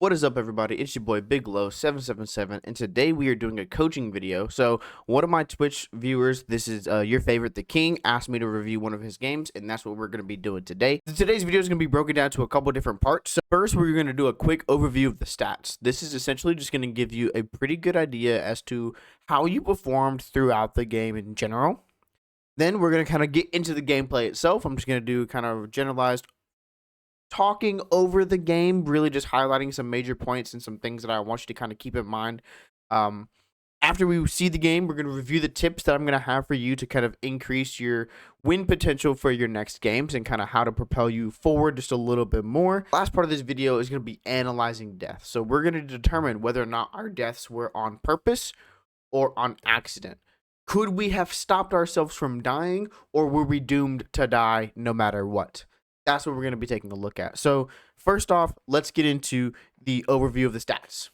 What is up, everybody? It's your boy Big Low 777, and today we are doing a coaching video. So one of my Twitch viewers, this is your favorite, the King, asked me to review one of his games, and that's what we're going to be doing today. Today's video is going to be broken down to a couple different parts. So first, we're going to do a quick overview of the stats. This is essentially just going to give you a pretty good idea as to how you performed throughout the game in general. Then we're going to kind of get into the gameplay itself. I'm just going to do kind of generalized talking over the game, really just highlighting some major points and some things that I want you to kind of keep in mind. After we see the game, we're going to review the tips that I'm going to have for you to kind of increase your win potential for your next games and kind of how to propel you forward just a little bit more. Last part of this video is going to be analyzing death. So we're going to determine whether or not our deaths were on purpose or on accident. Could we have stopped ourselves from dying, or were we doomed to die no matter what? That's what we're going to be taking a look at. So first off, let's get into the overview of the stats.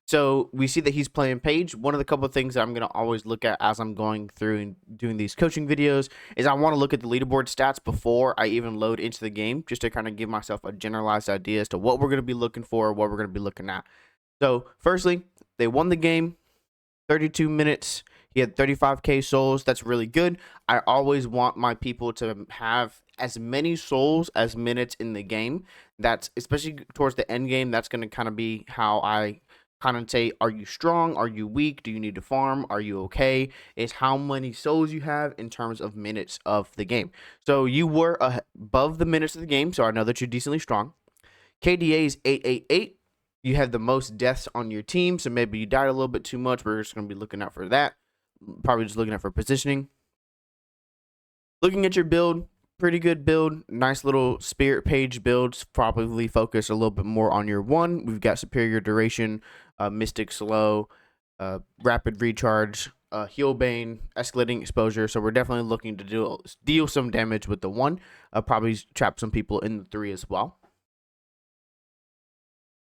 So we see that he's playing Paige. One of the couple of things that I'm going to always look at as I'm going through and doing these coaching videos is I want to look at the leaderboard stats before I even load into the game, just to kind of give myself a generalized idea as to what we're going to be looking for, what we're going to be looking at. So firstly, they won the game, 32 minutes. He had 35k souls. That's really good. I always want my people to have as many souls as minutes in the game. That's especially towards the end game. That's going to kind of be how I kind of say, are you strong? Are you weak? Do you need to farm? Are you okay? Is how many souls you have in terms of minutes of the game. So you were above the minutes of the game, so I know that you're decently strong. KDA is 888. You have the most deaths on your team, so maybe you died a little bit too much. We're just going to be looking out for that. Probably just looking at for positioning. Looking at your build, pretty good build. Nice little Spirit Paige builds. Probably focus a little bit more on your one. We've got superior duration, mystic slow, rapid recharge, heal bane, escalating exposure. So we're definitely looking to deal some damage with the one. Probably trap some people in the 3 as well.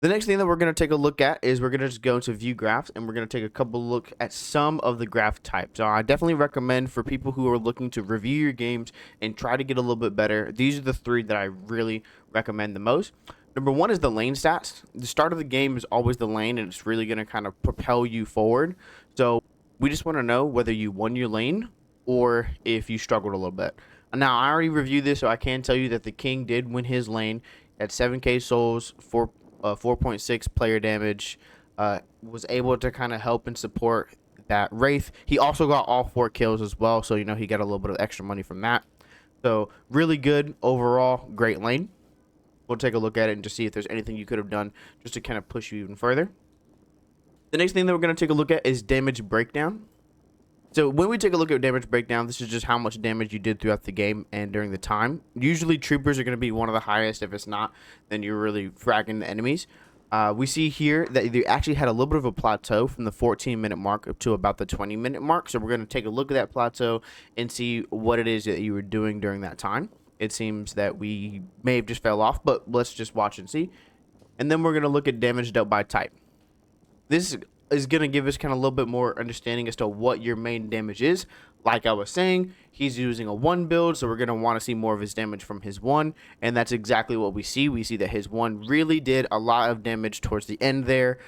The next thing that we're going to take a look at is we're going to just go into view graphs, and we're going to take a couple look at some of the graph types. So I definitely recommend for people who are looking to review your games and try to get a little bit better, these are the 3 that I really recommend the most. Number 1 is the lane stats. The start of the game is always the lane, and it's really going to kind of propel you forward. So we just want to know whether you won your lane or if you struggled a little bit. Now, I already reviewed this, so I can tell you that the King did win his lane at 7k souls, 4.6 player damage, was able to kind of help and support that Wraith. He also got all 4 kills as well, so you know he got a little bit of extra money from that. So really good overall, great lane. We'll take a look at it and just see if there's anything you could have done just to kind of push you even further. The next thing that we're going to take a look at is damage breakdown. So when we take a look at damage breakdown, this is just how much damage you did throughout the game and during the time. Usually troopers are going to be one of the highest. If it's not, then you're really fragging the enemies. We see here that they actually had a little bit of a plateau from the 14-minute mark up to about the 20-minute mark. So we're going to take a look at that plateau and see what it is that you were doing during that time. It seems that we may have just fell off, but let's just watch and see. And then we're going to look at damage dealt by type. This is going to give us kind of a little bit more understanding as to what your main damage is. Like I was saying, he's using a 1 build, so we're going to want to see more of his damage from his 1, and that's exactly what we see. We see that his 1 really did a lot of damage towards the end there,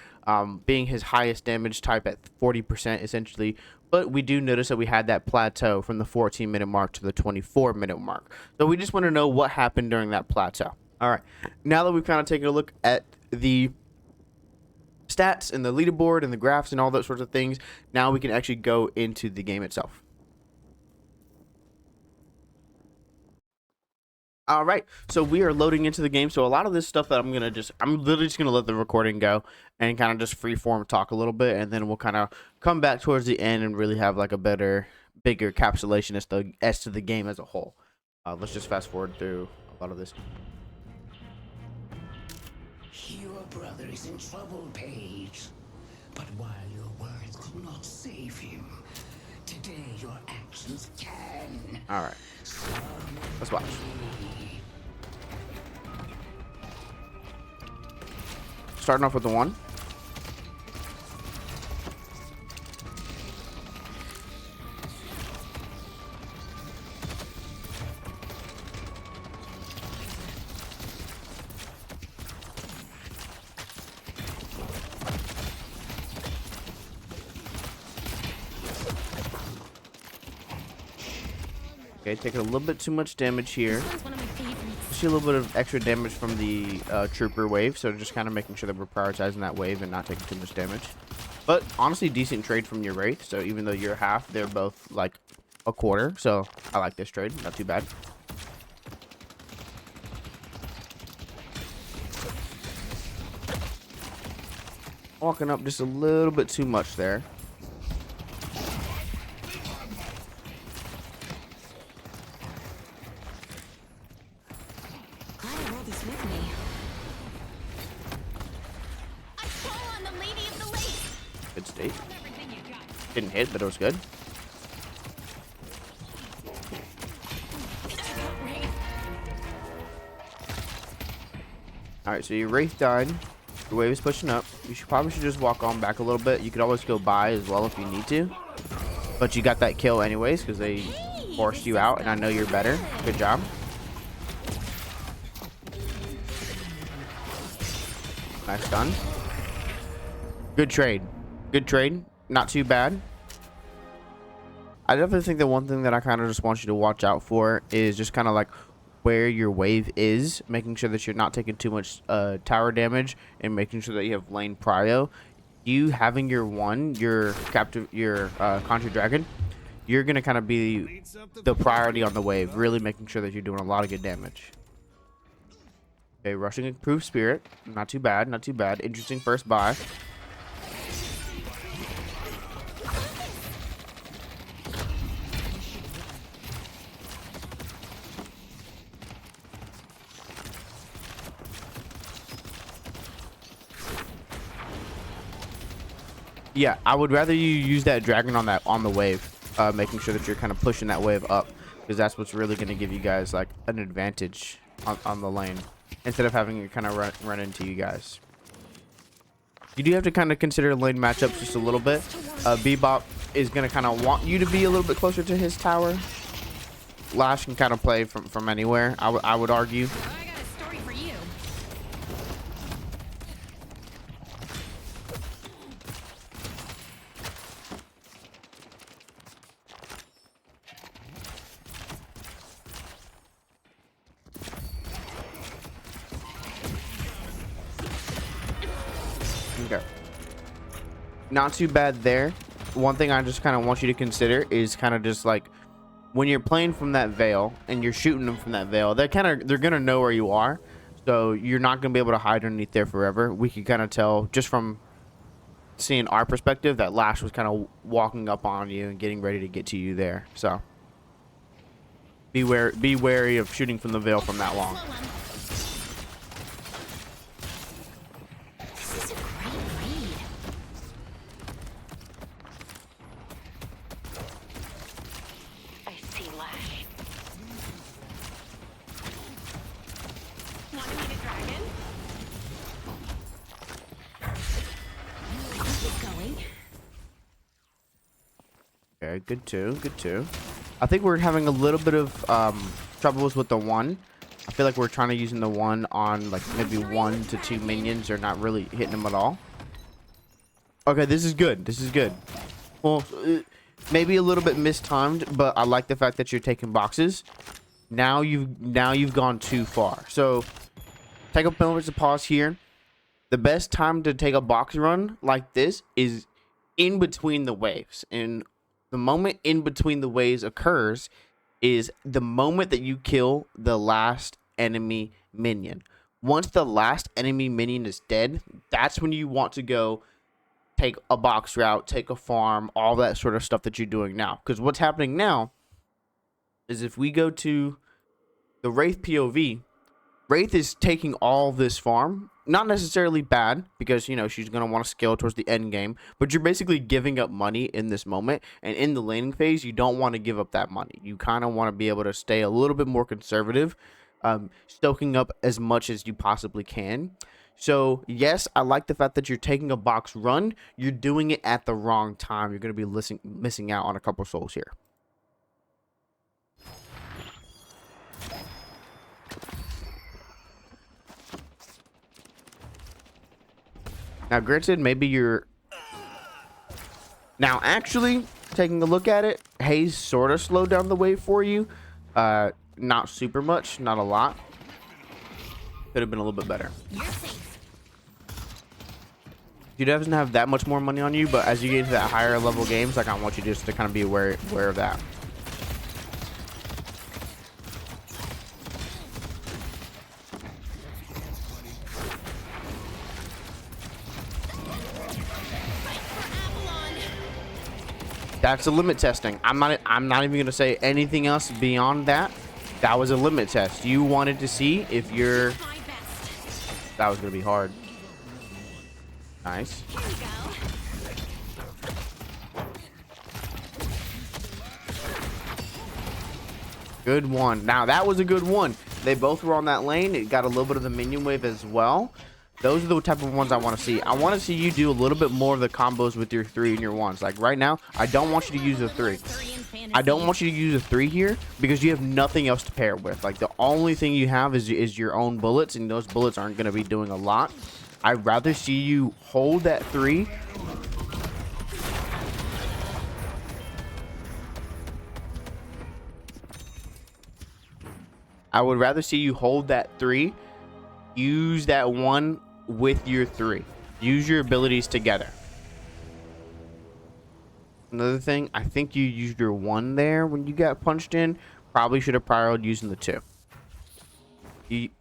being his highest damage type at 40% essentially, but we do notice that we had that plateau from the 14-minute mark to the 24-minute mark. So we just want to know what happened during that plateau. All right, now that we've kind of taken a look at the stats and the leaderboard and the graphs and all those sorts of things, now we can actually go into the game itself. All right, so we are loading into the game. So a lot of this stuff that I'm literally just gonna let the recording go and kind of just freeform talk a little bit, and then we'll kind of come back towards the end and really have like a bigger encapsulation as to the game as a whole. Let's just fast forward through a lot of this. Your brother is in trouble, Paige. But while your words could not save him, today your actions can. All right, let's watch. Starting off with the 1. Okay, taking a little bit too much damage here. This one's one of my favorites. See a little bit of extra damage from the trooper wave, so just kind of making sure that we're prioritizing that wave and not taking too much damage. But honestly, decent trade from your wraith. So even though you're half, they're both like a quarter. So I like this trade. Not too bad. Walking up just a little bit too much there. Glad I rolled this with me. I call on the lady of the lake. Good state. Everything you got. Didn't hit, but it was good. Alright, so your wraith died. Your wave is pushing up. You probably should just walk on back a little bit. You could always go by as well if you need to. But you got that kill anyways because they forced you out, and I know you're better. Good job. Nice done. Good trade. Good trade. Not too bad. I definitely think the one thing that I kind of just want you to watch out for is just kind of like where your wave is, making sure that you're not taking too much tower damage and making sure that you have lane prio. You having your country dragon, you're gonna kind of be the priority on the wave, really making sure that you're doing a lot of good damage. Okay, rushing improved spirit, not too bad, not too bad. Interesting first buy. Yeah, I would rather you use that dragon on the wave, making sure that you're kind of pushing that wave up, because that's what's really going to give you guys like an advantage on the lane, instead of having it kind of run into you guys. You do have to kind of consider lane matchups just a little bit. Bebop is going to kind of want you to be a little bit closer to his tower. Lash can kind of play from anywhere, I would argue. I got a story for you. Okay. Not too bad there. One thing I just kind of want you to consider is kind of just like when you're playing from that veil and you're shooting them from that veil, they're gonna know where you are, so you're not gonna be able to hide underneath there forever. We can kind of tell just from seeing our perspective that Lash was kind of walking up on you and getting ready to get to you there. So be wary of shooting from the veil from that long. This is a great read. I see Lash. Want to meet a dragon? I'll keep going. Okay, good too, good too. I think we're having a little bit of troubles with the one. I feel like we're trying to using the one on like maybe 1 to 2 minions, or not really hitting them at all. Okay, this is good. This is good. Well, maybe a little bit mistimed, but I like the fact that you're taking boxes. Now you've gone too far. So take a moment to pause here. The best time to take a box run like this is in between the waves, and the moment in between the waves occurs is the moment that you kill the last enemy minion. Once the last enemy minion is dead, that's when you want to go take a box route, take a farm, all that sort of stuff that you're doing now. Because what's happening now is if we go to the Wraith POV, Wraith is taking all this farm. Not necessarily bad, because, you know, she's going to want to scale towards the end game. But you're basically giving up money in this moment. And in the laning phase, you don't want to give up that money. You kind of want to be able to stay a little bit more conservative, stoking up as much as you possibly can. So, yes, I like the fact that you're taking a box run. You're doing it at the wrong time. You're going to be missing out on a couple souls here. Now, granted, maybe you're... Now, actually, taking a look at it, Haze sort of slowed down the wave for you. Not super much, not a lot. Could have been a little bit better. You're safe. He doesn't have that much more money on you, but as you get into that higher level games, like I want you just to kind of be aware of that. That's a limit testing. I'm not even gonna say anything else beyond that. That was a limit test. You wanted to see if you're. That was gonna be hard. Nice. Here we go. Good one. Now that was a good one. They both were on that lane. It got a little bit of the minion wave as well. Those are the type of ones I want to see. I want to see you do a little bit more of the combos with your 3 and your 1s. Like right now, I don't want you to use a 3. I don't want you to use a 3 here because you have nothing else to pair it with. Like the only thing you have is your own bullets, and those bullets aren't going to be doing a lot. I'd rather see you hold that 3. I would rather see you hold that 3, use that 1 with your 3. Use your abilities together. Another thing, I think you used your 1 there when you got punched in. Probably should have prioritized using the 2.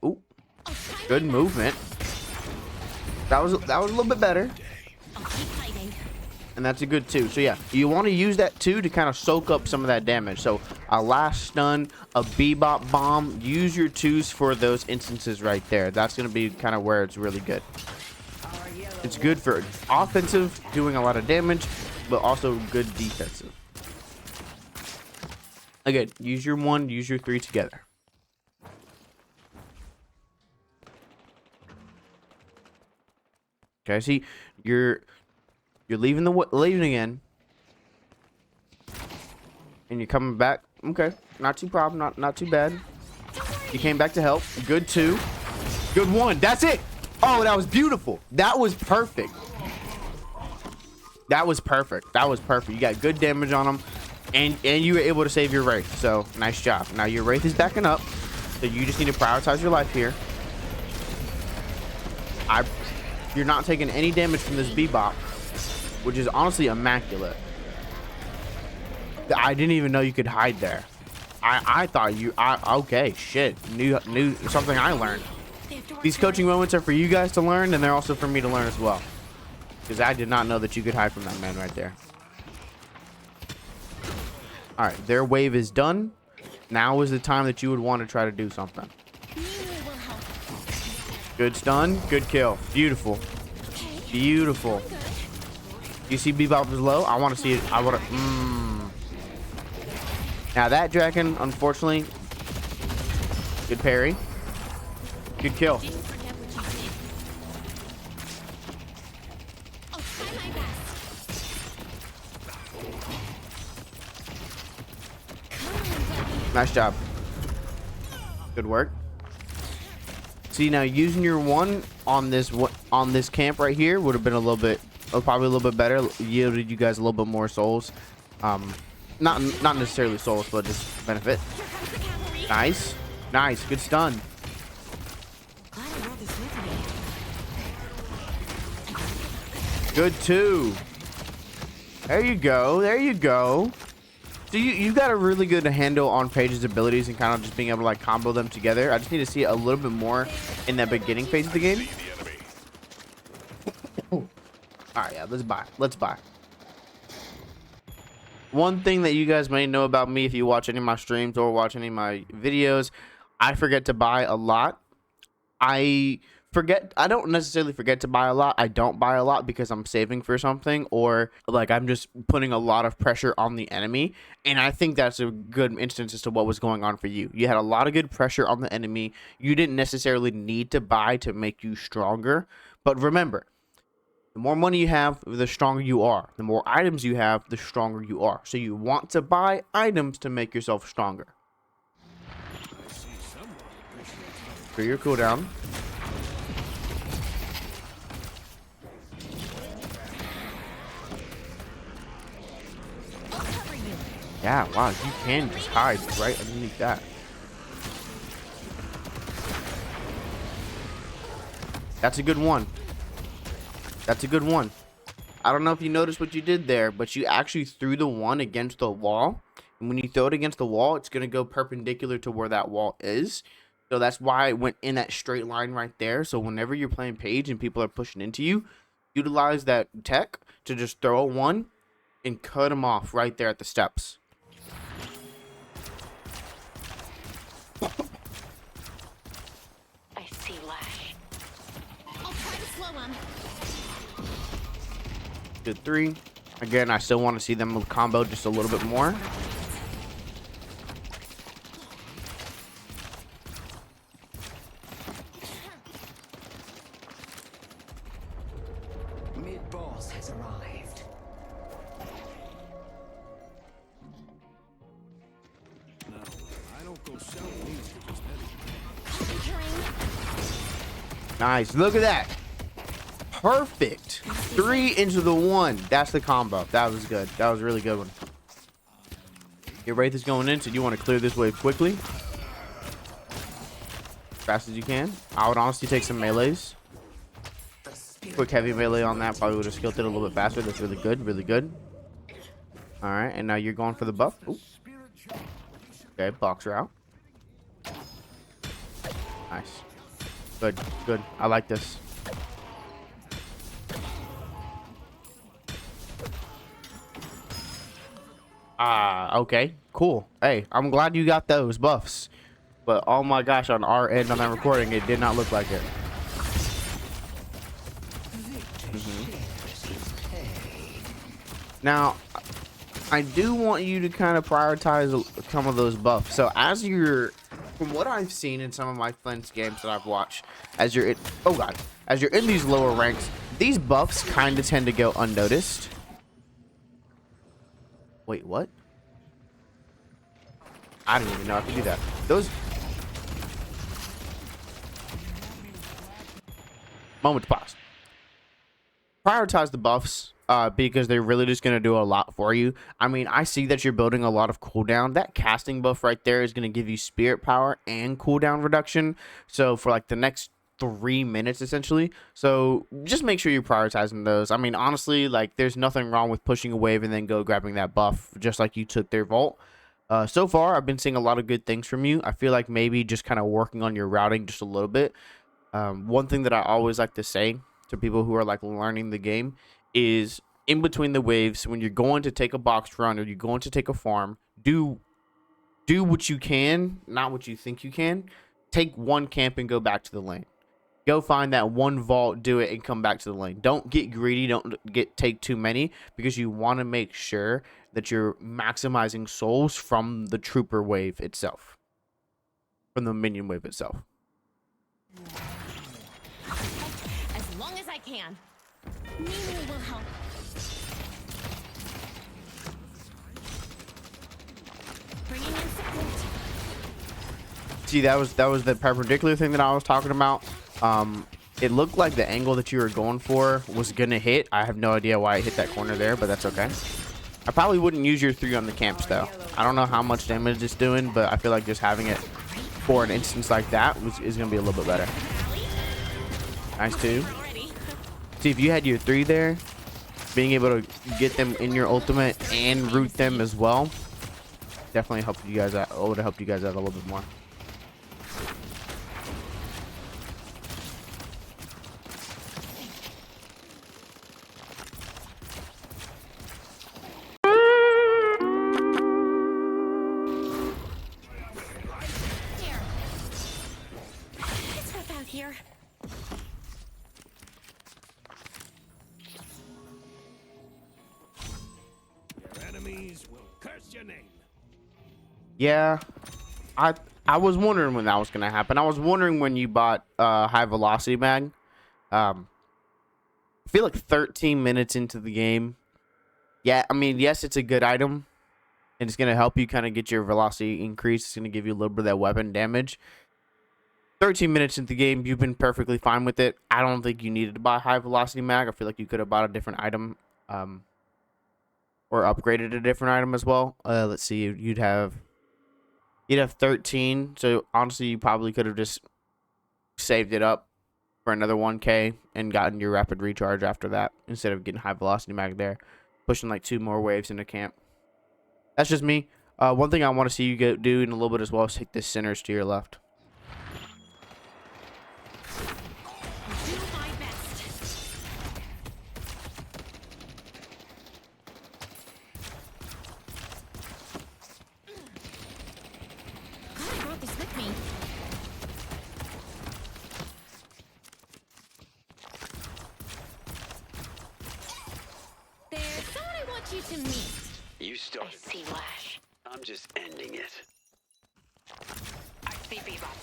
Ooh, good movement. That was a little bit better. I'll keep fighting. And that's a good 2. So yeah, you want to use that 2 to kind of soak up some of that damage. So a last stun, a bebop bomb. Use your 2s for those instances right there. That's going to be kind of where it's really good. It's good for offensive, doing a lot of damage, but also good defensive. Again, use your 1, use your 3 together. Okay, see, you're leaving leaving again, and you're coming back. Okay, not too problem, not too bad. You came back to help. Good 2, good 1. That's it. Oh, that was beautiful. That was perfect. That was perfect. That was perfect. You got good damage on him, and you were able to save your Wraith. So nice job. Now your Wraith is backing up, so you just need to prioritize your life here. You're not taking any damage from this bebop, which is honestly immaculate. I didn't even know you could hide there. I thought you. Okay, shit. Knew something I learned. These coaching moments are for you guys to learn, and they're also for me to learn as well. Because I did not know that you could hide from that man right there. All right, their wave is done. Now is the time that you would want to try to do something. Good stun, good kill. Beautiful. Beautiful. You see bebop is low? I want to see it. I want to. Now that dragon, unfortunately, good parry. Good kill. Nice job. Good work. See, now using your 1 on this camp right here would have been a little bit, probably a little bit better. Yielded you guys a little bit more souls. Not necessarily souls, but just benefit. Nice, nice, good stun. Good 2. There you go. There you go. So you've got a really good handle on Paige's abilities and kind of just being able to like combo them together. I just need to see a little bit more in that beginning phase of the game. All right, yeah, let's buy. Let's buy. One thing that you guys may know about me if you watch any of my streams or watch any of my videos, I forget to buy a lot. I don't necessarily forget to buy a lot. I don't buy a lot because I'm saving for something, or like I'm just putting a lot of pressure on the enemy. And I think that's a good instance as to what was going on for you. You had a lot of good pressure on the enemy. You didn't necessarily need to buy to make you stronger. But remember, the more money you have, the stronger you are. The more items you have, the stronger you are. So you want to buy items to make yourself stronger. For your cooldown. Yeah, wow, you can just hide right underneath that. That's a good one. That's a good one. I don't know if you noticed what you did there, but you actually threw the one against the wall. And when you throw it against the wall, it's going to go perpendicular to where that wall is. So that's why it went in that straight line right there. So whenever you're playing Paige and people are pushing into you, utilize that tech to just throw a one and cut them off right there at the steps. I see Lash. I'll try to slow him. Good 3. Again, I still want to see them combo just a little bit more. Mid-boss has arrived. No, I don't go selling these to just anyone. Conjuring. Nice. Look at that. Perfect. 3 into the 1. That's the combo. That was good. That was a really good one. Your Wraith is going in, so you want to clear this wave quickly. As fast as you can. I would honestly take some melees. Quick heavy melee on that. Probably would have skilled it a little bit faster. That's really good. Really good. Alright, and now you're going for the buff. Ooh. Okay, boxer out. Nice. Good. Good. I like this. Okay, cool. Hey, I'm glad you got those buffs. But oh my gosh, on our end on that recording, it did not look like it. Now, I do want you to kind of prioritize some of those buffs. So as you're, from what I've seen in some of my friends' games that I've watched, as you're in, oh god, as you're in these lower ranks, these buffs kind of tend to go unnoticed. Wait, what? I didn't even know I could do that. Those moment to pause. Prioritize the buffs because they're really just going to do a lot for you. I mean, I see that you're building a lot of cooldown. That casting buff right there is going to give you spirit power and cooldown reduction. So for like the next 3 minutes essentially. So just make sure you're prioritizing those. I mean, honestly, like there's nothing wrong with pushing a wave and then go grabbing that buff just like you took their vault. So far, I've been seeing a lot of good things from you. I feel like maybe just kind of working on your routing just a little bit. One thing that I always like to say to people who are like learning the game is in between the waves, when you're going to take a box run or you're going to take a farm, do what you can, not what you think you can. Take one camp and go back to the lane. Go find that one vault, do it, and come back to the lane. Don't get greedy. Don't take too many because you want to make sure that you're maximizing souls from the trooper wave itself, from the minion wave itself. As long as I can. Maybe it will help. Bringing in support. See, that was the perpendicular thing that I was talking about. It looked like the angle that you were going for was gonna hit. I have no idea why it hit that corner there, but that's okay. I probably wouldn't use your 3 on the camps though. I don't know how much damage it's doing, but I feel like just having it for an instance like that is gonna be a little bit better. Nice 2. See, if you had your 3 there, being able to get them in your ultimate and root them as well, definitely helped you guys out. Would have helped you guys out a little bit more. Here. Your enemies will curse your name. Yeah, I was wondering when that was gonna happen. I was wondering when you bought high velocity mag. I feel like 13 minutes into the game. Yeah, I mean, yes, it's a good item, and it's gonna help you kind of get your velocity increase. It's gonna give you a little bit of that weapon damage. 13 minutes into the game, you've been perfectly fine with it. I don't think you needed to buy high velocity mag. I feel like you could have bought a different item. or upgraded a different item as well. Let's see, you'd have 13. So honestly, you probably could have just saved it up for another 1K and gotten your rapid recharge after that instead of getting high velocity mag there, pushing like 2 more waves into camp. That's just me. One thing I want to see you do in a little bit as well is take the centers to your left. Do my best. Glad I brought this with me. There's someone I want you to meet. You started. I see Lash. I'm just ending it. I see Bebop.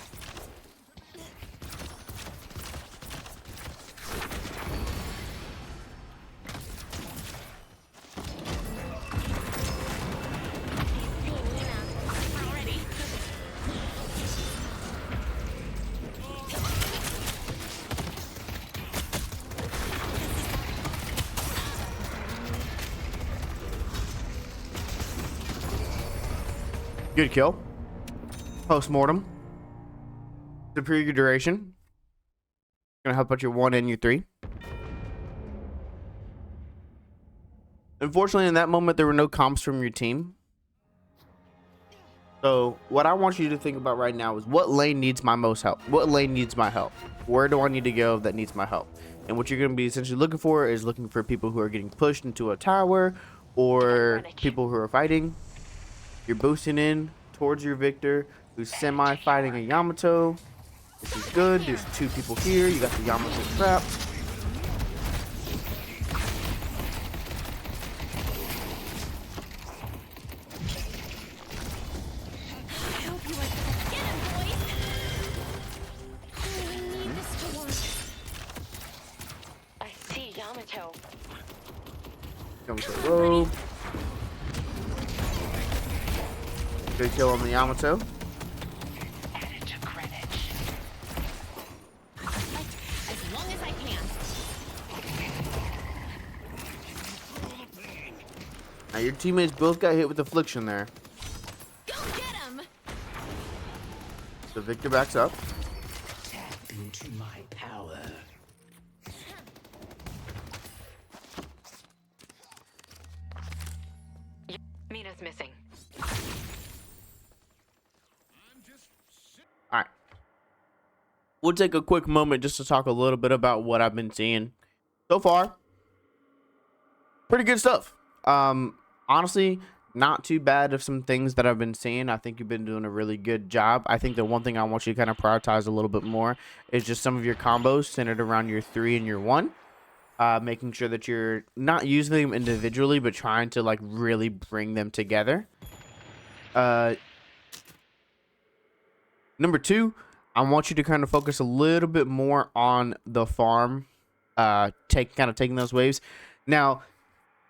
Already. Good kill. Post-mortem. Superior duration. Gonna help out your 1 and your 3. Unfortunately, in that moment, there were no comps from your team. So what I want you to think about right now is what lane needs my most help? What lane needs my help? Where do I need to go that needs my help? And what you're going to be essentially looking for is looking for people who are getting pushed into a tower or people who are fighting. You're boosting in towards your Victor who's semi-fighting a Yamato. This is good. There's 2 people here. You got the Yamato trapped. I hope you like this. Get him, boys! I need this to work. I see Yamato. Comes the robe. Good kill on the Yamato. Added to credit. As long as I can. Now your teammates both got hit with affliction there. Go get him! So Victor backs up. Tap into my power. Mina's missing. All right. We'll take a quick moment just to talk a little bit about what I've been seeing so far. Pretty good stuff. Honestly, not too bad of some things that I've been seeing. I think you've been doing a really good job. I think the one thing I want you to kind of prioritize a little bit more is just some of your combos centered around your 3 and your 1. Making sure that you're not using them individually, but trying to like really bring them together. Number 2, I want you to kind of focus a little bit more on the farm, taking those waves. Now,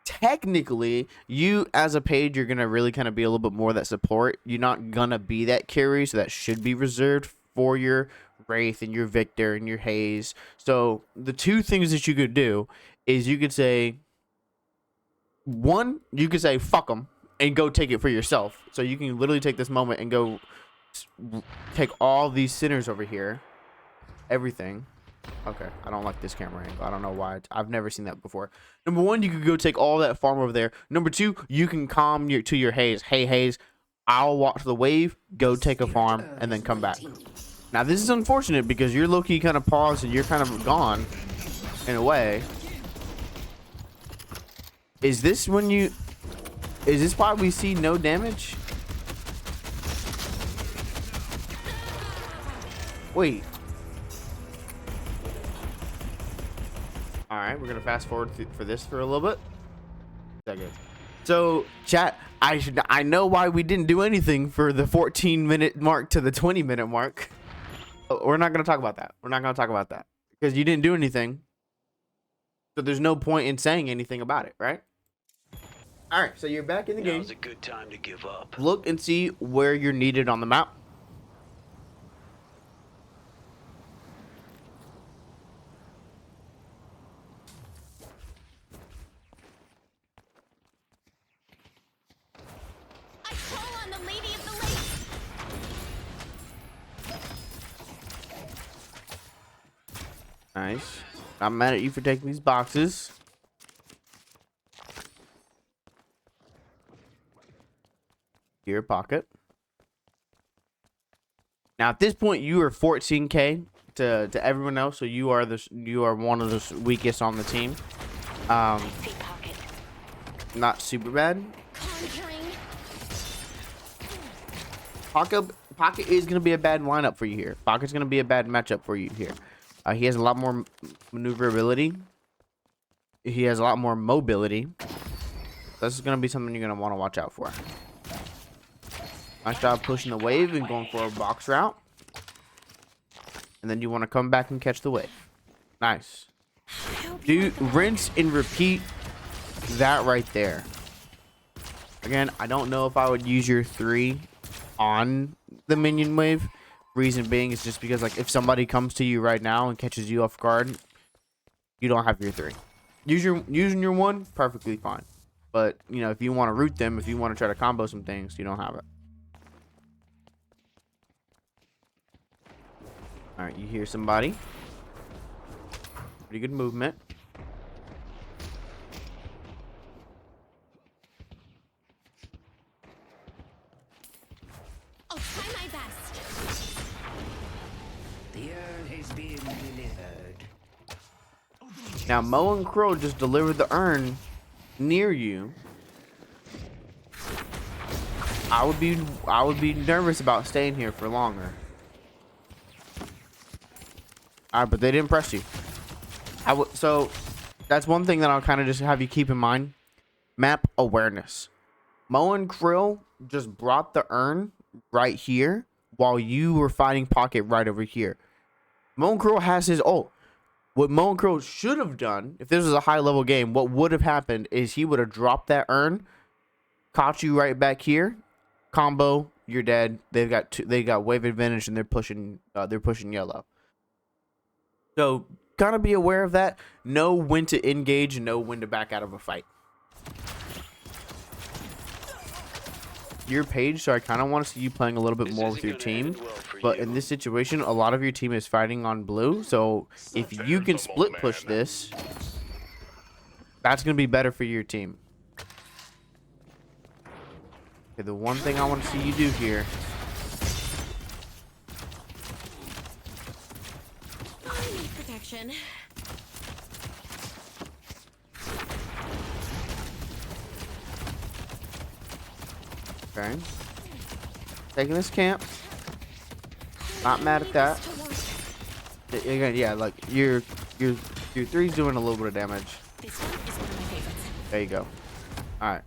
technically, you as a Paige, you're gonna really kind of be a little bit more that support. You're not gonna be that carry, so that should be reserved for your Wraith and your Victor and your Haze. So the 2 things that you could do is you could say, 1, you could say fuck them and go take it for yourself. So you can literally take this moment and go take all these centers over here, everything. Okay, I don't like this camera angle. I don't know why. I've never seen that before. Number 1, you could go take all that farm over there. Number 2, you can calm your Haze. Hey Haze, I'll walk to the wave, go take a farm, and then come back. Now this is unfortunate because you're low-key kind of paused and you're kind of gone in a way. Is this why we see no damage? Wait. Alright, we're gonna fast forward for this for a little bit. Second. So, chat, I know why we didn't do anything for the 14-minute mark to the 20-minute mark. We're not gonna talk about that. We're not gonna talk about that because you didn't do anything. So there's no point in saying anything about it, right? All right, so you're back in the game. Now's a good time to give up. Look and see where you're needed on the map. Nice. I'm mad at you for taking these boxes. Your pocket. Now at this point you are 14k to everyone else, so you are one of the weakest on the team. See pocket. Not super bad. Conjuring. Pocket is gonna be a bad lineup for you here. Pocket's gonna be a bad matchup for you here. He has a lot more maneuverability. He has a lot more mobility. This is gonna be something you're gonna want to watch out for. Nice job pushing the wave and going for a box route. And then you want to come back and catch the wave. Nice. Do rinse and repeat that right there. Again, I don't know if I would use your 3 on the minion wave. Reason being is just because, like, if somebody comes to you right now and catches you off guard, you don't have your 3. Using your 1, perfectly fine. But, you know, if you want to root them, if you want to try to combo some things, you don't have it. Alright, you hear somebody. Pretty good movement. I'll try my best. The urn is being delivered. Now, Mo and Crow just delivered the urn near you. I would be nervous about staying here for longer. Alright, but they didn't press you. So that's one thing that I'll kind of just have you keep in mind. Map awareness. Mo and Krill just brought the urn right here while you were fighting Pocket right over here. Mo and Krill has his ult. What Mo and Krill should have done, if this was a high level game, what would have happened is he would have dropped that urn, caught you right back here, combo, you're dead. They got wave advantage and they're pushing yellow. So kind of be aware of that. Know when to engage and know when to back out of a fight. You're Paige, so I kind of want to see you playing a little bit more with your team. But in this situation, a lot of your team is fighting on blue. So if you can split push this, that's going to be better for your team. Okay, the one thing I want to see you do here. I need protection. Okay. Taking this camp. Not mad at that. Again, yeah, like your 3's doing a little bit of damage. This one is one of my favorites. There you go. All right.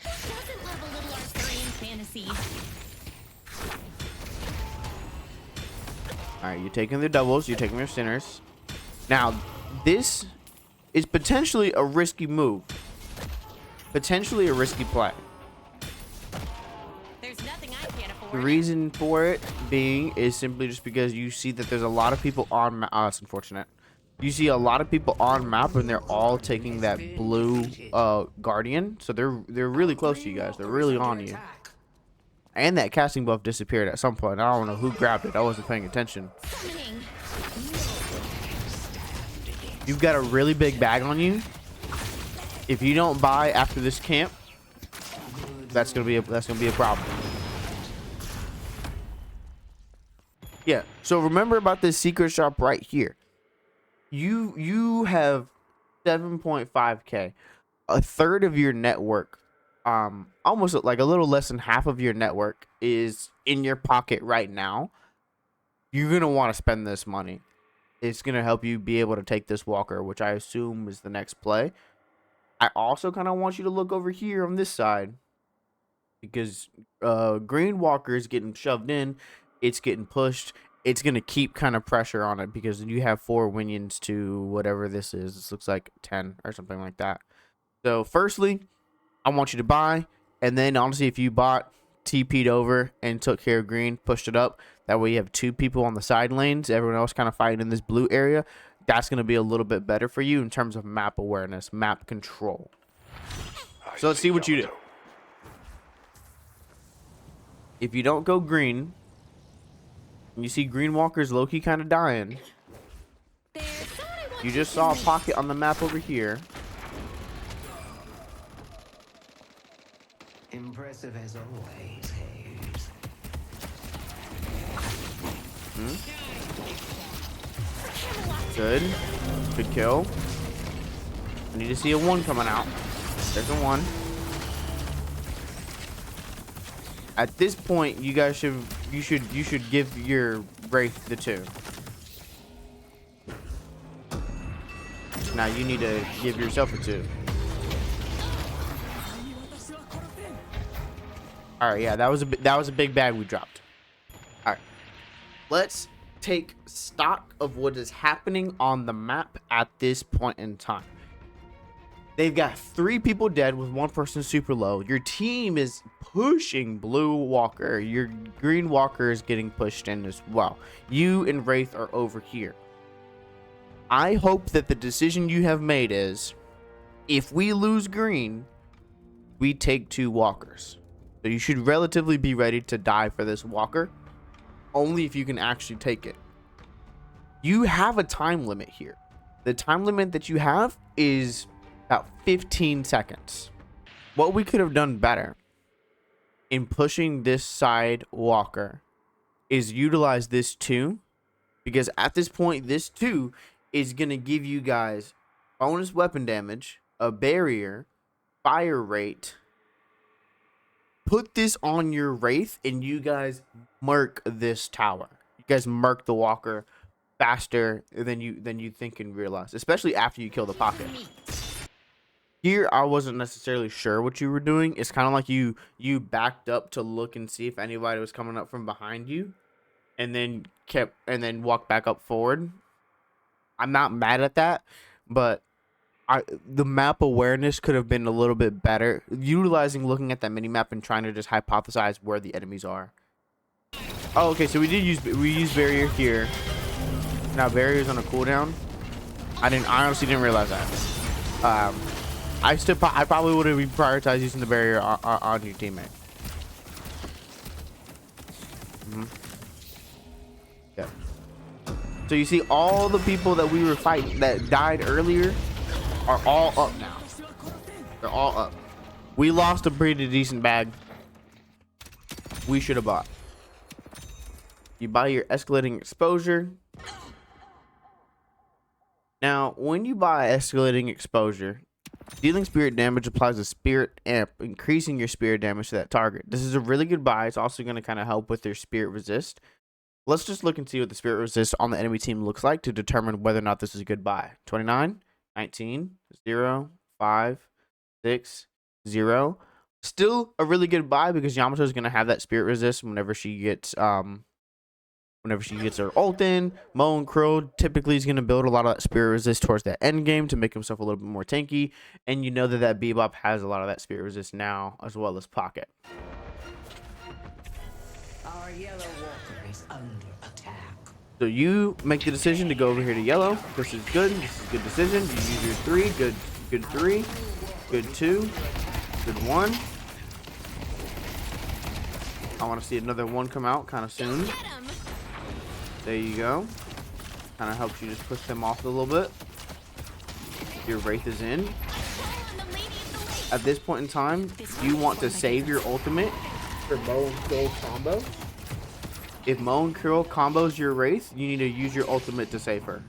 Doesn't love a little Arthurian fantasy. All right, you're taking the doubles. You're taking their centers. Now, this is potentially a risky move. Potentially a risky play. There's nothing I can't afford. The reason for it being is simply just because you see that there's a lot of people on map. Oh, that's unfortunate. You see a lot of people on map and they're all taking that blue guardian. So they're really close to you guys. They're really on you. And that casting buff disappeared at some point. I don't know who grabbed it. I wasn't paying attention. Summoning. You've got a really big bag on you. If you don't buy after this camp, that's gonna be a problem. Yeah. So remember about this secret shop right here. You have 7.5k, a third of your network, almost like a little less than half of your network is in your pocket right now. You're gonna want to spend this money. It's going to help you be able to take this walker, which I assume is the next play. I also kind of want you to look over here on this side. Because green walker is getting shoved in. It's getting pushed. It's going to keep kind of pressure on it. Because you have 4 minions to whatever this is. This looks like 10 or something like that. So firstly, I want you to buy. And then honestly, if you bought, TP'd over and took care of green, pushed it up. That way you have 2 people on the side lanes, everyone else kind of fighting in this blue area. That's going to be a little bit better for you in terms of map awareness, map control. So let's see what you do. if you don't go green, and you see green walkers low-key kind of dying, There's someone I want you to just saw a meet. pocket on the map over here. Impressive as always, Hayes. Good. Good kill. I need to see a 1 coming out. There's a 1. At this point, you guys should give your Wraith the 2. Now you need to give yourself a 2. All right, yeah, that was a big bag we dropped. All right, let's take stock of what is happening on the map at this point in time. They've got 3 people dead with 1 person super low. Your team is pushing blue walker. Your green walker is getting pushed in as well. You and Wraith are over here. I hope that the decision you have made is, if we lose green, we take 2 walkers. So you should relatively be ready to die for this walker, only if you can actually take it. You have a time limit here. The time limit that you have is about 15 seconds. What we could have done better in pushing this side walker is utilize this 2, because at this point, this 2 is going to give you guys bonus weapon damage, a barrier, fire rate. Put this on your Wraith and you guys murk this tower. You guys murk the walker faster than you think and realize, especially after you kill the pocket. Here, I wasn't necessarily sure what you were doing. It's kind of like you backed up to look and see if anybody was coming up from behind you, and then walked back up forward. I'm not mad at that, but the map awareness could have been a little bit better, utilizing looking at that mini map and trying to just hypothesize where the enemies are. Oh, okay, so we used barrier here. Now barrier's on a cooldown. I honestly didn't realize that. I probably would have prioritized using the barrier on your teammate. Yeah. So you see, all the people that we were fighting that died earlier are all up now. They're all up. We lost a pretty decent bag. We should have bought. You buy your escalating exposure. Now, when you buy escalating exposure, dealing spirit damage applies a spirit amp, increasing your spirit damage to that target. This is a really good buy. It's also going to kind of help with their spirit resist. Let's just look and see what the spirit resist on the enemy team looks like to determine whether or not this is a good buy. 29, 19, 0, 5, 6, 0. Still a really good buy because Yamato is going to have that spirit resist whenever she gets her ult in. Mo and Crow typically is going to build a lot of that spirit resist towards that end game to make himself a little bit more tanky. And you know that Bebop has a lot of that spirit resist now, as well as Pocket. Our yellow walker is under attack. So you make the decision to go over here to yellow. This is good. This is a good decision. You use your 3. Good 3. Good 2. Good 1. I want to see another 1 come out kind of soon. Get 'em. There you go. Kind of helps you just push them off a little bit. Your Wraith is in. On the lady of the lake. At this point in time, you want to save your ultimate for Mo and Krill combo. If Mo and Krill combos your Wraith, you need to use your ultimate to save her.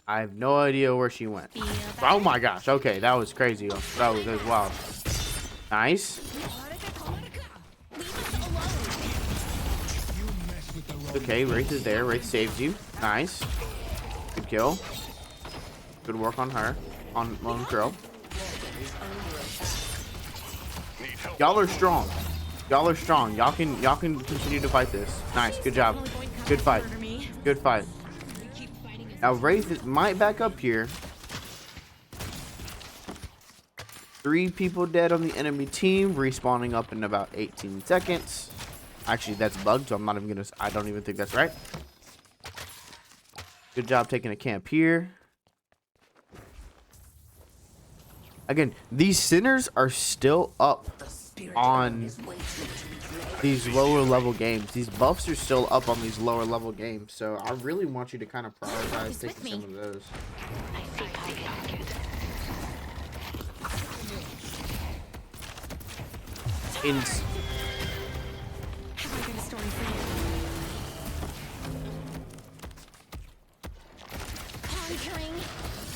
I have no idea where she went. Oh my gosh. Okay, that was crazy. That was wild. Nice. Okay, Wraith is there. Wraith saves you. Nice. Good kill. Good work on her. On Lone Crow. Y'all are strong. Y'all are strong. Y'all can continue to fight this. Nice. Good job. Good fight. Good fight. Now Wraith might back up here. 3 people dead on the enemy team, respawning up in about 18 seconds. Actually, that's bugged, so I don't even think that's right. Good job taking a camp here. Again, these sinners are still up. on these lower level games. These buffs are still up on these lower level games, so I really want you to kind of prioritize taking some of those.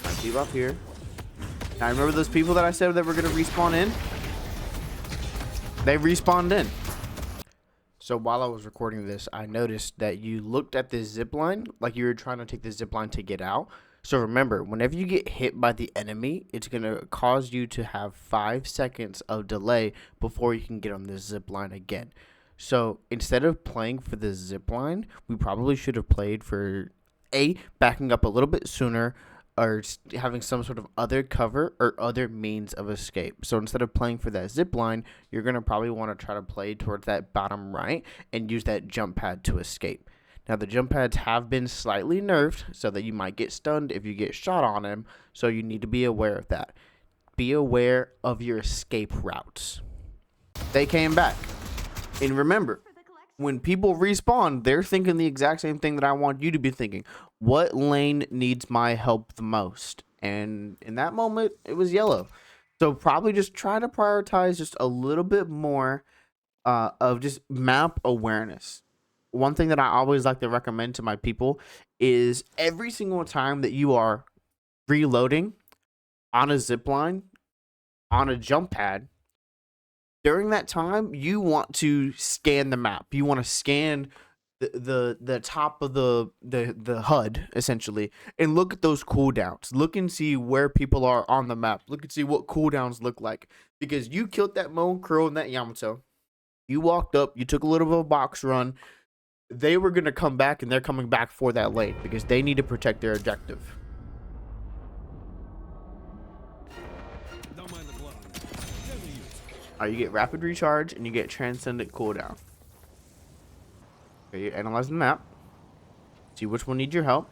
I keep up here. Now remember those people that I said that were gonna respawn in? They respawned in. So while I was recording this, I noticed that you looked at this zip line like you were trying to take the zip line to get out. So remember, whenever you get hit by the enemy, it's going to cause you to have 5 seconds of delay before you can get on this zip line again. So instead of playing for the zip line, we probably should have played for backing up a little bit sooner, or having some sort of other cover or other means of escape. So instead of playing for that zip line, you're going to probably want to try to play towards that bottom right and use that jump pad to escape. Now, the jump pads have been slightly nerfed so that you might get stunned if you get shot on them, so you need to be aware of that. Be aware of your escape routes. They came back. And remember, when people respawn, they're thinking the exact same thing that I want you to be thinking. What lane needs my help the most? And in that moment, it was yellow. So probably just try to prioritize just a little bit more of just map awareness. One thing that I always like to recommend to my people is every single time that you are reloading on a zip line, on a jump pad, during that time, you want to scan the map. You want to scan the top of the HUD, essentially, and look at those cooldowns. Look and see where people are on the map. Look and see what cooldowns look like. Because you killed that Moan Crow and that Yamato. You walked up, you took a little bit of a box run. They were going to come back, and they're coming back for that lane because they need to protect their objective. Don't mind the blood. You get rapid recharge and you get transcendent cooldown. Okay, you're analyzing the map. See which one needs your help.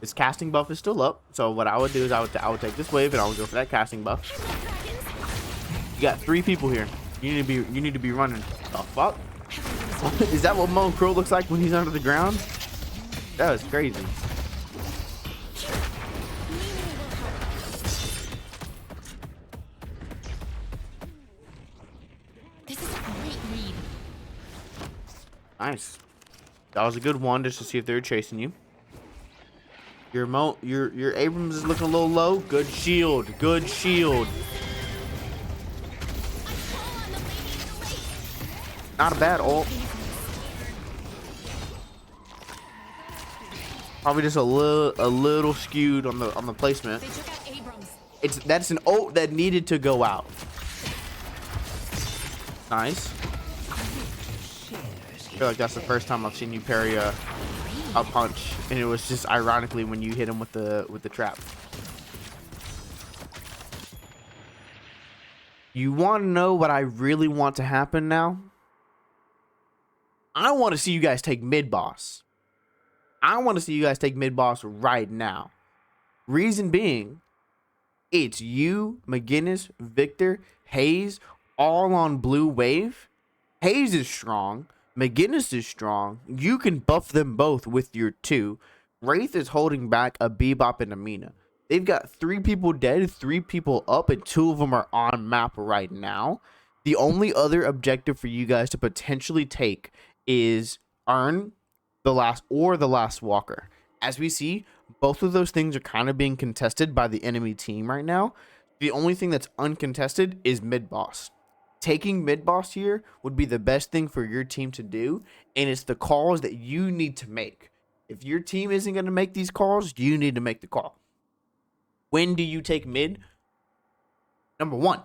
This casting buff is still up, so what I would do is I would take this wave and I would go for that casting buff. You got 3 people here. You need to be running. The fuck? Is that what Moan Crow looks like when he's under the ground? That was crazy. This is a great read. Nice. That was a good one just to see if they were chasing you. Your Abrams is looking a little low. Good shield. Good shield. Not a bad ult. Probably just a little skewed on the placement. That's an ult that needed to go out. Nice. I feel like that's the first time I've seen you parry a punch, and it was just ironically when you hit him with the trap. You want to know what I really want to happen now? I want to see you guys take mid boss. I want to see you guys take mid boss right now. Reason being, it's you, McGinnis, Victor, Hayes, all on blue wave. Hayes is strong. McGinnis is strong. You can buff them both with your 2. Wraith is holding back a Bebop and Amina. They've got 3 people dead, 3 people up, and 2 of them are on map right now. The only other objective for you guys to potentially take is earn the last walker. As we see, both of those things are kind of being contested by the enemy team right now. The only thing that's uncontested is mid boss. Taking mid boss here would be the best thing for your team to do, and it's the calls that you need to make. If your team isn't going to make these calls, you need to make the call. When do you take mid? Number 1,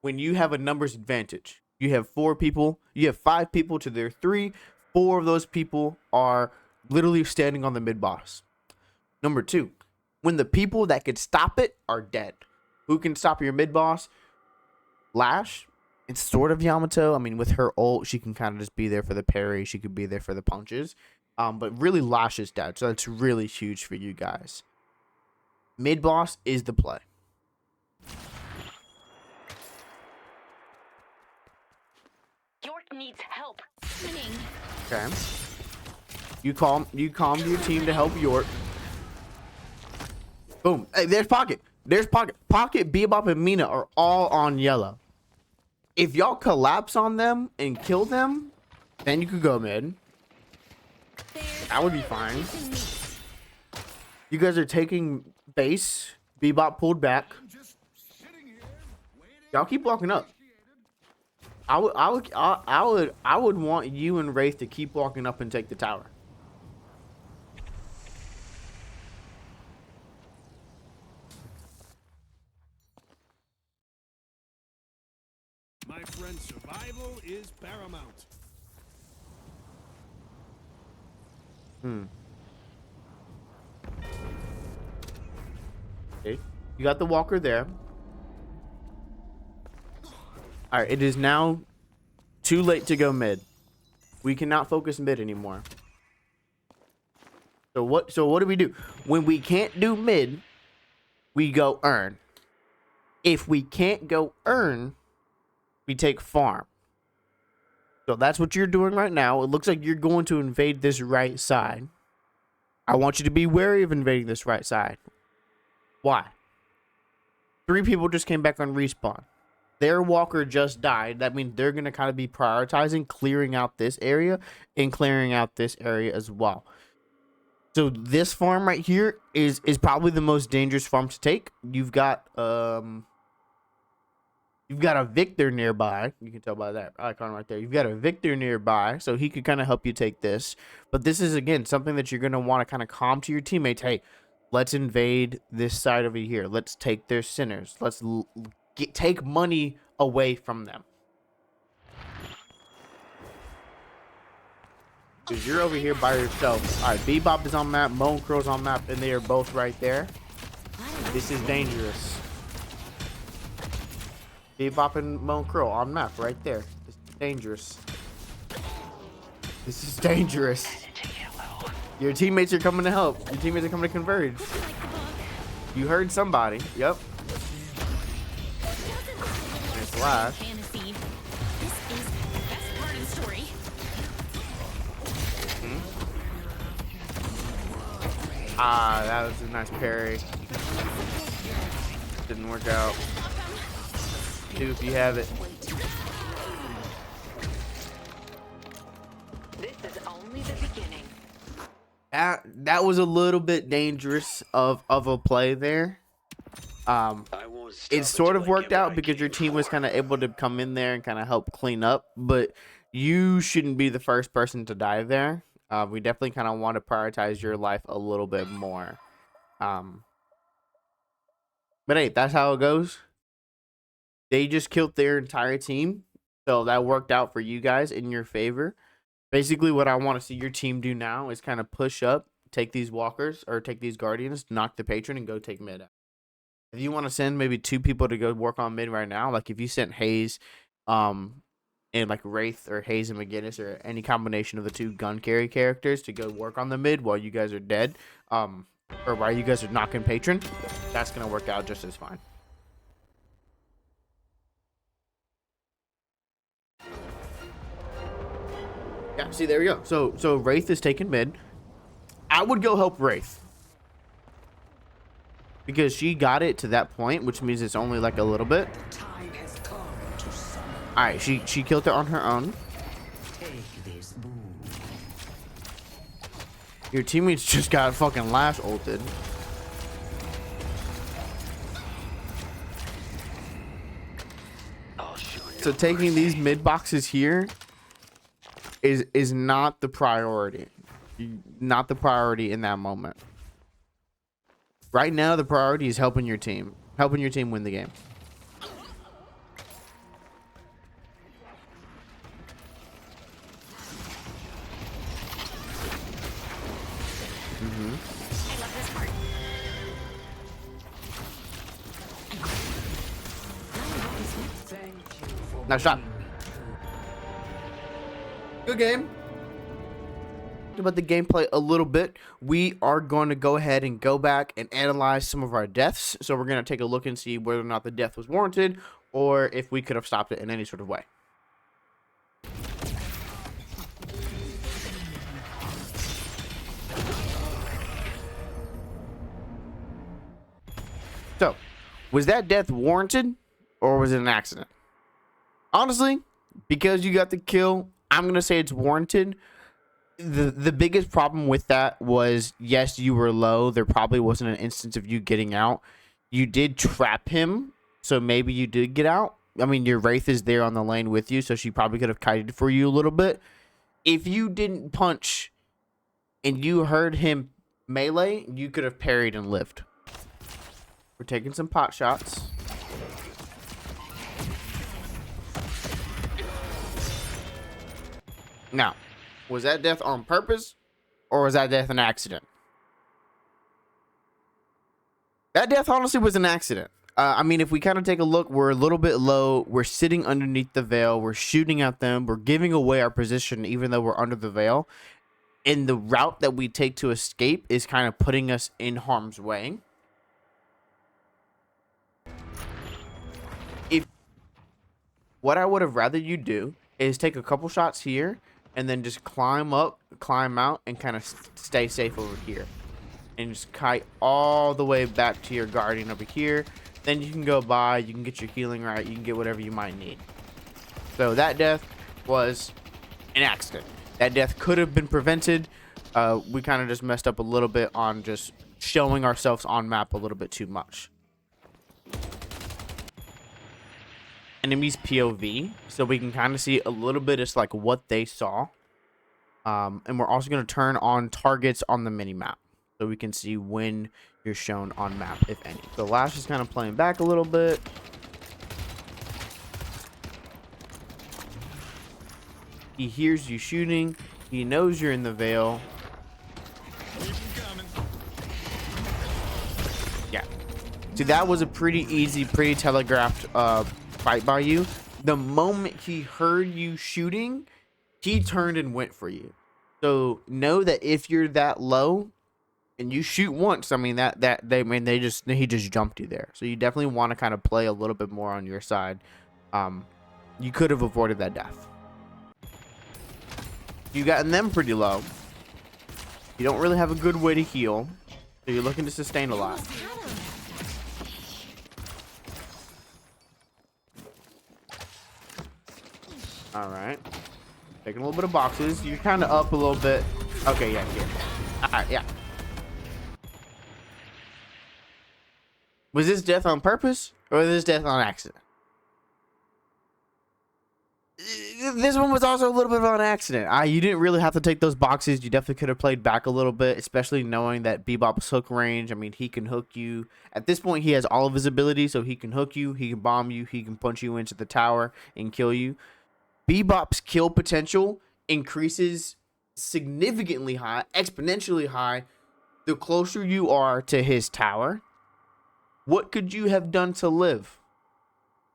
when you have a numbers advantage. You have 4 people, you have 5 people to their 3. 4 of those people are literally standing on the mid boss. Number 2, when the people that could stop it are dead. Who can stop your mid boss? Lash. It's sort of Yamato. I mean, with her ult, she can kind of just be there for the parry. She could be there for the punches. But really, Lash is dead. So that's really huge for you guys. Mid boss is the play. needs help. Swimming. Okay. You calmed your team to help York. Boom. Hey, there's Pocket. There's Pocket. Pocket, Bebop, and Mina are all on yellow. If y'all collapse on them and kill them, then you could go mid. That would be fine. You guys are taking base. Bebop pulled back. Y'all keep walking up. I would want you and Wraith to keep walking up and take the tower. My friend, survival is paramount. Okay. You got the walker there. All right, it is now too late to go mid. We cannot focus mid anymore. So what do we do? When we can't do mid, we go earn. If we can't go earn, we take farm. So that's what you're doing right now. It looks like you're going to invade this right side. I want you to be wary of invading this right side. Why? 3 people just came back on respawn. Their walker just died. That means they're going to kind of be prioritizing clearing out this area and clearing out this area as well. So this farm right here is probably the most dangerous farm to take. You've got a Victor nearby. You can tell by that icon right there. You've got a Victor nearby, so he could kind of help you take this. But this is, again, something that you're going to want to kind of calm to your teammates. Hey, let's invade this side over here. Let's take their centers. Let's take money away from them. Because you're over here by yourself. All right, Bebop is on map. Moan Crow's on map, and they are both right there. This is dangerous. Bebop and Moan Crow on map right there. This is dangerous. This is dangerous. Your teammates are coming to help. Your teammates are coming to converge. You heard somebody. Yep. Nice flash. Fantasy. This is the best part of the story. Ah, that was a nice parry. Didn't work out. 2 if you have it. This is only the beginning. That was a little bit dangerous of a play there. I won't stop It sort until of I worked get what out I because your came team was for. kind of able to come in there and kind of help clean up, but you shouldn't be the first person to die there. We definitely kind of want to prioritize your life a little bit more. But hey, that's how it goes. They just killed their entire team, so that worked out for you guys in your favor. Basically, what I want to see your team do now is kind of push up, take these walkers or take these guardians, knock the patron, and go take mid out. If you want to send maybe 2 people to go work on mid right now, like if you sent Hayes, and like Wraith or Hayes and McGinnis or any combination of the 2 gun carry characters to go work on the mid while you guys are dead, or while you guys are knocking patron, that's gonna work out just as fine. Yeah, see, there we go. So Wraith is taking mid. I would go help Wraith. Because she got it to that point, which means it's only like a little bit. Time has come to summon. Alright, she killed it on her own. Take this boon. Your teammates just got fucking lash ulted. I'll show you So taking these mid boxes here is not the priority. Not the priority in that moment. Right now, the priority is helping your team. Helping your team win the game. I love this part. Thank you for Nice shot. bringing me Good game. About the gameplay a little bit, we are going to go ahead and go back and analyze some of our deaths. So we're going to take a look and see whether or not the death was warranted or if we could have stopped it in any sort of way. Was that death warranted or was it an accident? Honestly, because you got the kill, I'm going to say it's warranted. The biggest problem with that was, yes, you were low. There probably wasn't an instance of you getting out. You did trap him, so maybe you did get out. I mean, your Wraith is there on the lane with you, so she probably could have kited for you a little bit. If you didn't punch and you heard him melee, you could have parried and lived. We're taking some pot shots. Now, was that death on purpose or was that death an accident? That death honestly was an accident. I mean, if we kind of take a look, we're a little bit low. We're sitting underneath the veil. We're shooting at them. We're giving away our position even though we're under the veil. And the route that we take to escape is kind of putting us in harm's way. What I would have rather you do is take a couple shots here and then just climb up, climb out, and kind of stay safe over here. And just kite all the way back to your guardian over here. Then you can go by, you can get your healing right, you can get whatever you might need. So that death was an accident. That death could have been prevented. We kind of just messed up a little bit on just showing ourselves on map a little bit too much. Enemies POV, so we can kind of see a little bit of like what they saw. And we're also going to turn on targets on the mini map, so we can see when you're shown on map, if any. So Lash is kind of playing back a little bit. He hears you shooting. He knows you're in the veil. Yeah. See, that was a pretty easy, pretty telegraphed fight by you. The moment he heard you shooting, he turned and went for you. So know that if you're that low and you shoot once, I mean he just jumped you there. So you definitely want to kind of play a little bit more on your side. You could have avoided that death. You gotten them pretty low. You don't really have a good way to heal, so you're looking to sustain a lot. All right, taking a little bit of boxes. You're kind of up a little bit. Okay, yeah, here. All right, yeah. Was this death on purpose or was this death on accident? This one was also a little bit of an accident. You didn't really have to take those boxes. You definitely could have played back a little bit, especially knowing that Bebop's hook range. I mean, he can hook you. At this point, he has all of his abilities, so he can hook you, he can bomb you, he can punch you into the tower and kill you. Bebop's kill potential increases significantly high, exponentially high, the closer you are to his tower. What could you have done to live?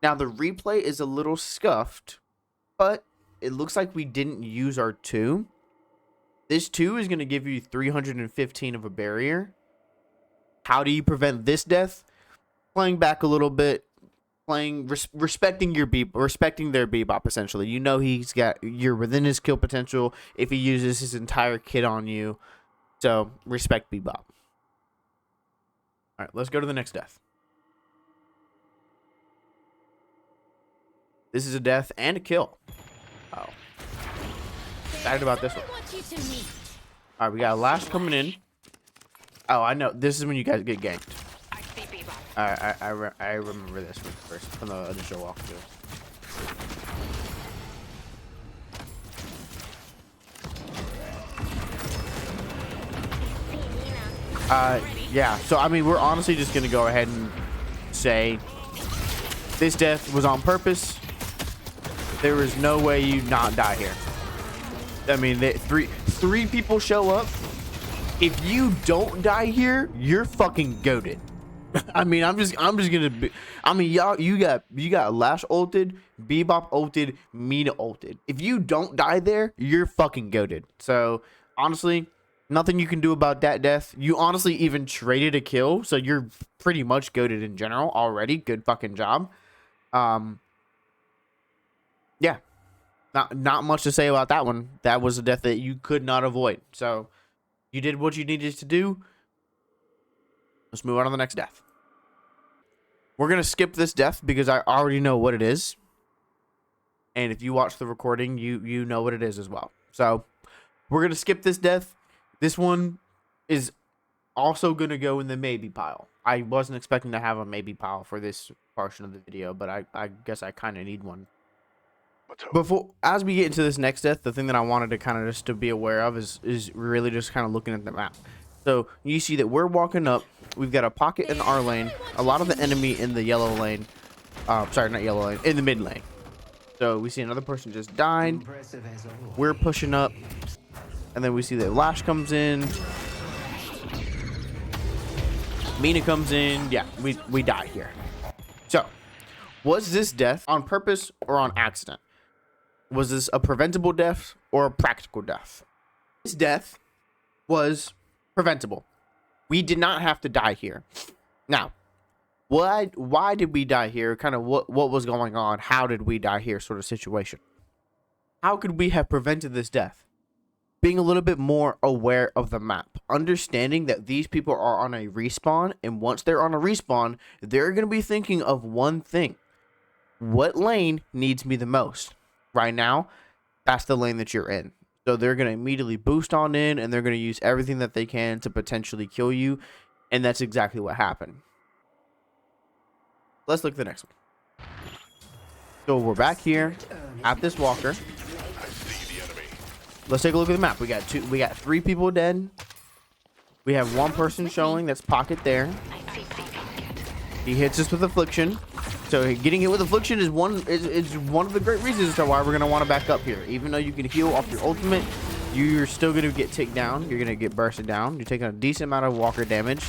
Now, the replay is a little scuffed, but it looks like we didn't use our 2. This 2 is going to give you 315 of a barrier. How do you prevent this death? Playing back a little bit, respecting their Bebop, essentially. You know you're within his kill potential if he uses his entire kit on you. So respect Bebop. All right, let's go to the next death. This is a death and a kill. Oh, excited about this one. All right, we got a Lash coming in. Oh, I know. This is when you guys get ganked. I see Bebop. All right, I remember this one first from the initial walkthrough. Yeah. So I mean, we're honestly just gonna go ahead and say this death was on purpose. There is no way you not die here. I mean, three people show up. If you don't die here, you're fucking goated. I mean, I'm just gonna be. I mean, y'all, you got Lash ulted, Bebop ulted, Mina ulted. If you don't die there, you're fucking goated. So honestly, nothing you can do about that death. You honestly even traded a kill, so you're pretty much goated in general already. Good fucking job. Yeah, not much to say about that one. That was a death that you could not avoid. So you did what you needed to do. Let's move on to the next death. We're going to skip this death because I already know what it is. And if you watch the recording, you know what it is as well. So we're going to skip this death. This one is also going to go in the maybe pile. I wasn't expecting to have a maybe pile for this portion of the video, but I guess I kind of need one. As we get into this next death, the thing that I wanted to kind of just to be aware of is really just kind of looking at the map. So you see that we're walking up. We've got a pocket in our lane. A lot of the enemy in the yellow lane. Sorry, not yellow lane. In the mid lane. So we see another person just died. We're pushing up. And then we see that Lash comes in. Mina comes in. Yeah, we die here. So, was this death on purpose or on accident? Was this a preventable death or a practical death? This death was preventable. We did not have to die here. Now, why did we die here? Kind of what was going on? How did we die here sort of situation? How could we have prevented this death? Being a little bit more aware of the map. Understanding that these people are on a respawn, and once they're on a respawn, they're going to be thinking of one thing. What lane needs me the most? Right now, that's the lane that you're in. So they're going to immediately boost on in, and they're going to use everything that they can to potentially kill you, and that's exactly what happened. Let's look at the next one. So we're back here at this walker. Let's take a look at the map. We got 3 people dead. We have 1 person showing. That's Pocket there. He hits us with Affliction. So getting hit with Affliction is one of the great reasons as to why we're gonna want to back up here. Even though you can heal off your ultimate, you're still gonna get ticked down. You're gonna get bursted down. You're taking a decent amount of walker damage.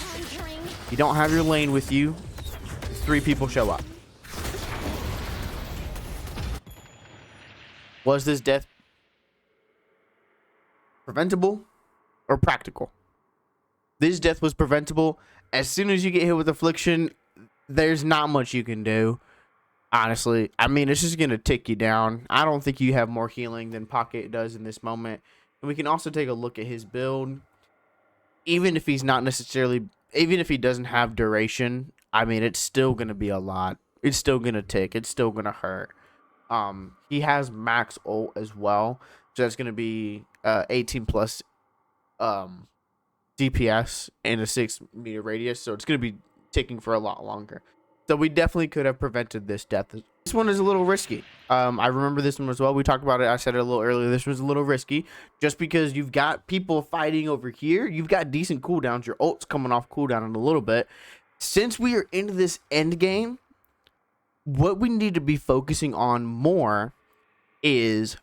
You don't have your lane with you. 3 people show up. Was this death preventable or practical? This death was preventable. As soon as you get hit with Affliction, there's not much you can do, honestly. I mean, it's just gonna tick you down. I don't think you have more healing than Pocket does in this moment. And we can also take a look at his build. Even if he doesn't have duration, I mean, it's still gonna be a lot. It's still gonna tick. It's still gonna hurt. He has max ult as well, so that's gonna be 18 plus DPS and a 6-meter radius, so it's gonna be ticking for a lot longer. So we definitely could have prevented this death. This one is a little risky. I remember this one as well. We talked about it. I said it a little earlier. This was a little risky just because you've got people fighting over here. You've got decent cooldowns. Your ult's coming off cooldown in a little bit. Since we are into this end game, what we need to be focusing on more is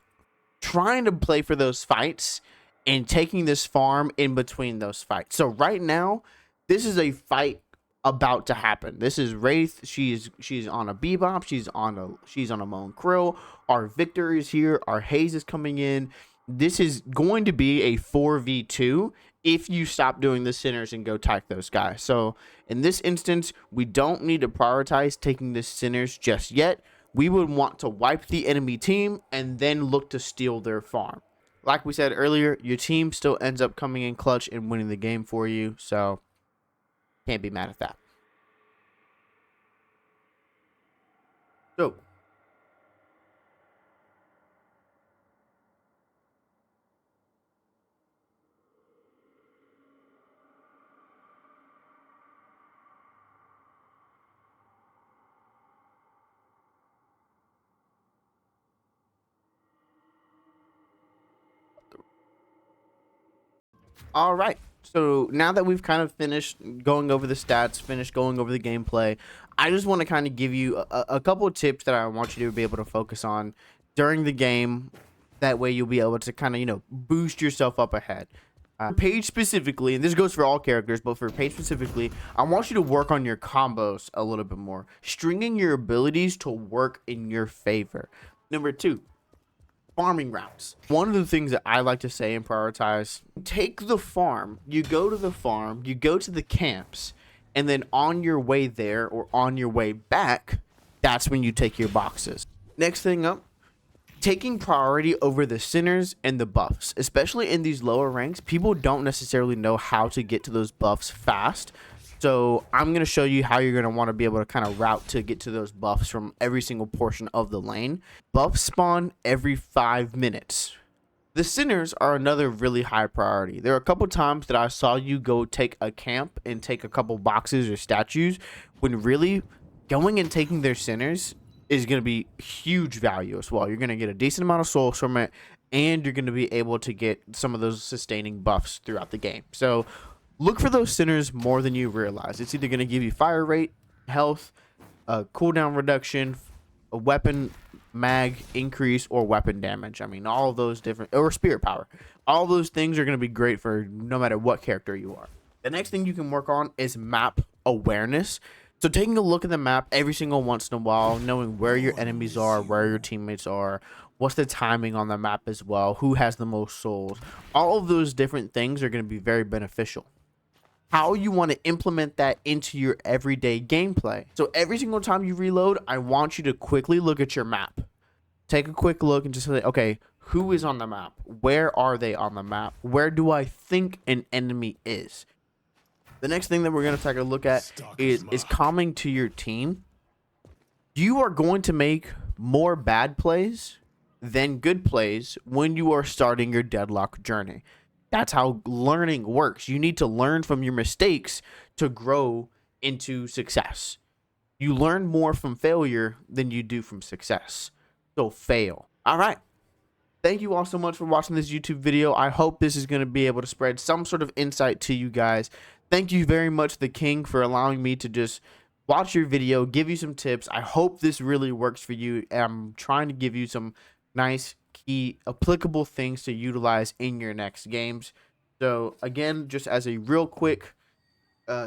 trying to play for those fights and taking this farm in between those fights. So right now, this is a fight about to happen. This is Wraith. She's on a Bebop. She's on a Moan Krill. Our Victor is here. Our Haze is coming in. This is going to be a 4v2 if you stop doing the Sinners and go type those guys. So in this instance, we don't need to prioritize taking the Sinners just yet. We would want to wipe the enemy team and then look to steal their farm. Like we said earlier, your team still ends up coming in clutch and winning the game for you. So can't be mad at that. So all right. So now that we've kind of finished going over the stats, finished going over the gameplay, I just want to kind of give you a couple of tips that I want you to be able to focus on during the game. That way you'll be able to kind of, boost yourself up ahead. Paige specifically, and this goes for all characters, but for Paige specifically, I want you to work on your combos a little bit more. Stringing your abilities to work in your favor. Number 2. Farming routes. One of the things that I like to say and prioritize, take the farm, you go to the farm, you go to the camps, and then on your way there or on your way back, that's when you take your boxes. Next thing up, taking priority over the Sinners and the buffs. Especially in these lower ranks, people don't necessarily know how to get to those buffs fast. So I'm going to show you how you're going to want to be able to kind of route to get to those buffs from every single portion of the lane. Buffs spawn every 5 minutes. The centers are another really high priority. There are a couple times that I saw you go take a camp and take a couple boxes or statues, when really going and taking their centers is going to be huge value as well. You're going to get a decent amount of souls from it, and you're going to be able to get some of those sustaining buffs throughout the game. So look for those centers more than you realize. It's either going to give you fire rate, health, cooldown reduction, a weapon mag increase, or weapon damage. I mean, all of those different, or spirit power. All those things are going to be great for no matter what character you are. The next thing you can work on is map awareness. So taking a look at the map every single once in a while, knowing where your enemies are, where your teammates are, what's the timing on the map as well, who has the most souls. All of those different things are going to be very beneficial. How you want to implement that into your everyday gameplay. So every single time you reload, I want you to quickly look at your map. Take a quick look and just say, okay, who is on the map? Where are they on the map? Where do I think an enemy is? The next thing that we're going to take a look at is calming to your team. You are going to make more bad plays than good plays when you are starting your Deadlock journey. That's how learning works. You need to learn from your mistakes to grow into success. You learn more from failure than you do from success. So fail. All right. Thank you all so much for watching this YouTube video. I hope this is going to be able to spread some sort of insight to you guys. Thank you very much, The King, for allowing me to just watch your video, give you some tips. I hope this really works for you. I'm trying to give you some nice, key, applicable things to utilize in your next games. So again, just as a real quick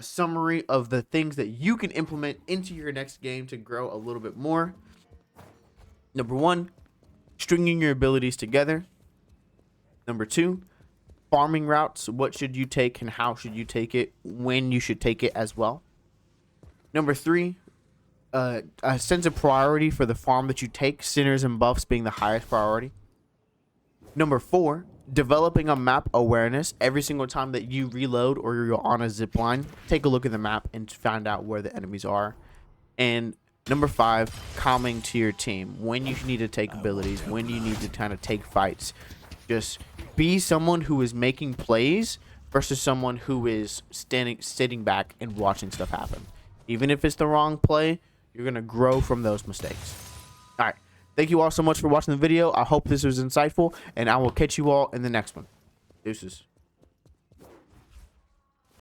summary of the things that you can implement into your next game to grow a little bit more. Number 1, stringing your abilities together. Number 2, farming routes. What should you take and how should you take it, when you should take it as well. Number 3, a sense of priority for the farm that you take, centers and buffs being the highest priority. Number 4, developing a map awareness. Every single time that you reload or you're on a zipline, take a look at the map and find out where the enemies are. And number 5, calming to your team. When you need to take abilities, when you need to kind of take fights. Just be someone who is making plays versus someone who is sitting back and watching stuff happen. Even if it's the wrong play, you're going to grow from those mistakes. All right. Thank you all so much for watching the video. I hope this was insightful, and I will catch you all in the next one. Deuces.